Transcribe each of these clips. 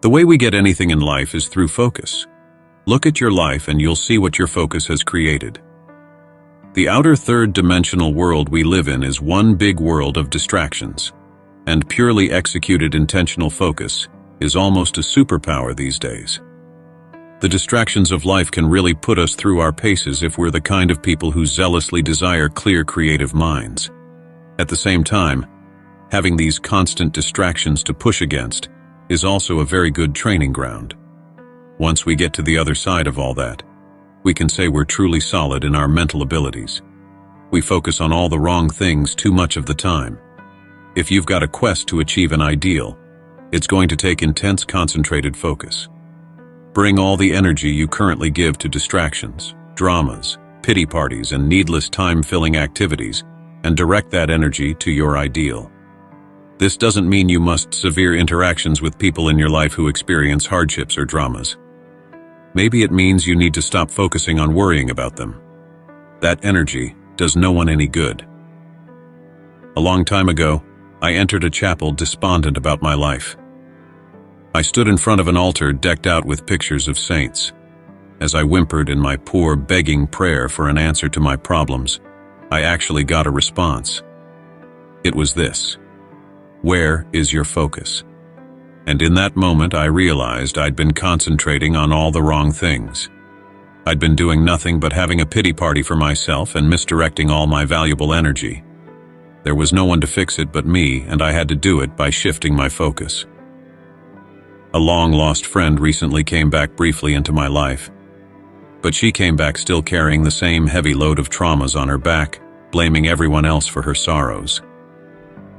The way we get anything in life is through focus. Look at your life and you'll see what your focus has created. The outer third-dimensional world we live in is one big world of distractions, and purely executed intentional focus is almost a superpower these days. The distractions of life can really put us through our paces if we're the kind of people who zealously desire clear, creative minds. At the same time, having these constant distractions to push against is also a very good training ground. Once we get to the other side of all that, we can say we're truly solid in our mental abilities. We focus on all the wrong things too much of the time. If you've got a quest to achieve an ideal, it's going to take intense concentrated focus. Bring all the energy you currently give to distractions, dramas, pity parties, and needless time-filling activities, and direct that energy to your ideal. This doesn't mean you must severe interactions with people in your life who experience hardships or dramas. Maybe it means you need to stop focusing on worrying about them. That energy does no one any good. A long time ago, I entered a chapel despondent about my life. I stood in front of an altar decked out with pictures of saints. As I whimpered in my poor, begging prayer for an answer to my problems, I actually got a response. It was this: "Where is your focus?" And in that moment I realized I'd been concentrating on all the wrong things. I'd been doing nothing but having a pity party for myself and misdirecting all my valuable energy. There was no one to fix it but me, and I had to do it by shifting my focus. A long-lost friend recently came back briefly into my life, but she came back still carrying the same heavy load of traumas on her back, blaming everyone else for her sorrows.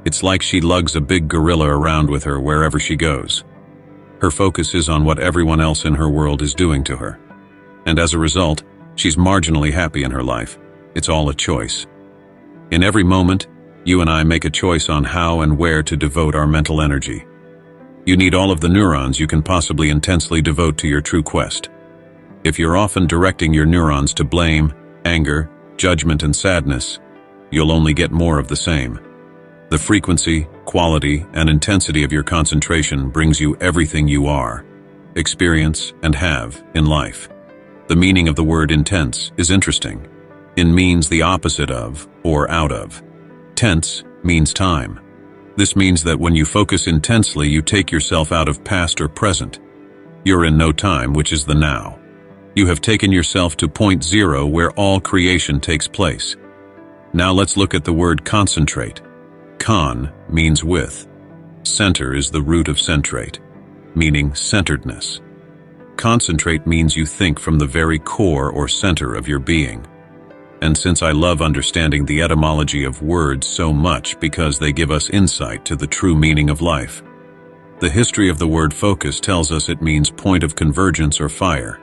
It's like she lugs a big gorilla around with her wherever she goes. Her focus is on what everyone else in her world is doing to her. And as a result, she's marginally happy in her life. It's all a choice. In every moment, you and I make a choice on how and where to devote our mental energy. You need all of the neurons you can possibly intensely devote to your true quest. If you're often directing your neurons to blame, anger, judgment, and sadness, you'll only get more of the same. The frequency, quality, and intensity of your concentration brings you everything you are, experience, and have in life. The meaning of the word intense is interesting. In means the opposite of, or out of. Tense means time. This means that when you focus intensely, you take yourself out of past or present. You're in no time, which is the now. You have taken yourself to point zero where all creation takes place. Now let's look at the word concentrate. Con means with. Center is the root of centrate, meaning centeredness. Concentrate means you think from the very core or center of your being. And since I love understanding the etymology of words so much because they give us insight to the true meaning of life, the history of the word focus tells us it means point of convergence or fire.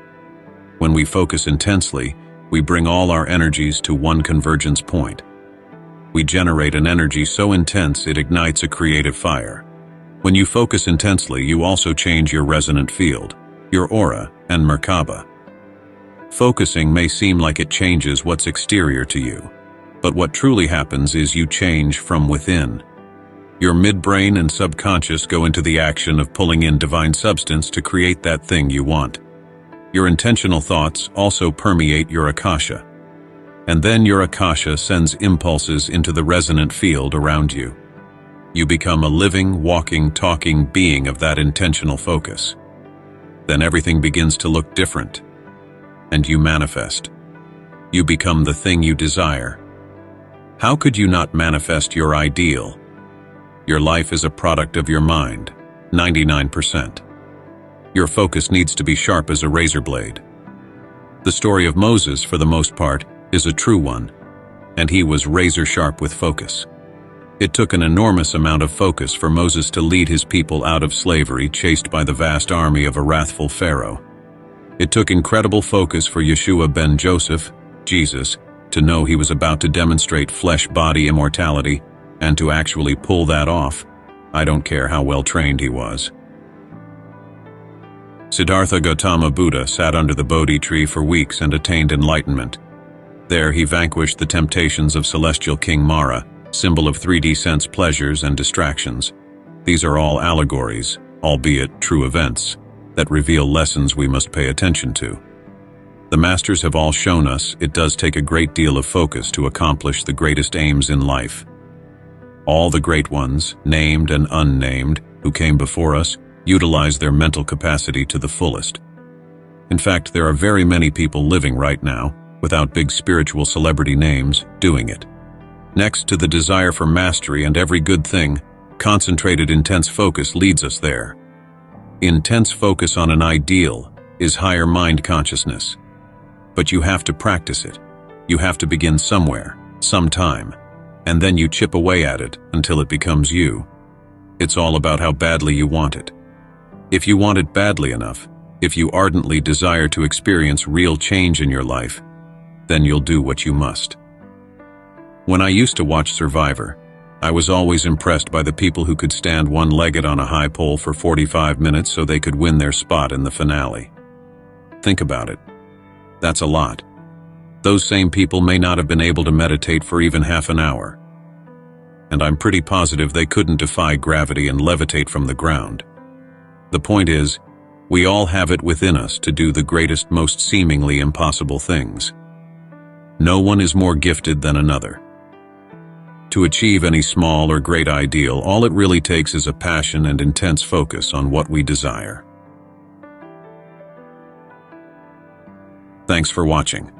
When we focus intensely, we bring all our energies to one convergence point. We generate an energy so intense it ignites a creative fire. When you focus intensely, you also change your resonant field, your aura, and Merkaba. Focusing may seem like it changes what's exterior to you, but what truly happens is you change from within. Your midbrain and subconscious go into the action of pulling in divine substance to create that thing you want. Your intentional thoughts also permeate your Akasha. And then your Akasha sends impulses into the resonant field around you. You become a living, walking, talking being of that intentional focus. Then everything begins to look different, and you manifest. You become the thing you desire. How could you not manifest your ideal? Your life is a product of your mind, 99%. Your focus needs to be sharp as a razor blade. The story of Moses, for the most part, is a true one, and he was razor sharp with focus. It took an enormous amount of focus for Moses to lead his people out of slavery, chased by the vast army of a wrathful Pharaoh. It took incredible focus for Yeshua ben Joseph, Jesus, to know he was about to demonstrate flesh-body immortality, and to actually pull that off. I don't care how well trained he was. Siddhartha Gautama Buddha sat under the Bodhi tree for weeks and attained enlightenment. There he vanquished the temptations of celestial King Mara, symbol of 3D sense pleasures and distractions. These are all allegories, albeit true events, that reveal lessons we must pay attention to. The masters have all shown us it does take a great deal of focus to accomplish the greatest aims in life. All the great ones, named and unnamed, who came before us, utilized their mental capacity to the fullest. In fact, there are very many people living right now, without big spiritual celebrity names, doing it. Next to the desire for mastery and every good thing, concentrated intense focus leads us there. Intense focus on an ideal is higher mind consciousness. But you have to practice it. You have to begin somewhere, sometime, and then you chip away at it until it becomes you. It's all about how badly you want it. If you want it badly enough, if you ardently desire to experience real change in your life, then you'll do what you must. When I used to watch Survivor, I was always impressed by the people who could stand one-legged on a high pole for 45 minutes so they could win their spot in the finale. Think about it. That's a lot. Those same people may not have been able to meditate for even half an hour. And I'm pretty positive they couldn't defy gravity and levitate from the ground. The point is, we all have it within us to do the greatest, most seemingly impossible things. No one is more gifted than another. To achieve any small or great ideal, all it really takes is a passion and intense focus on what we desire. Thanks for watching.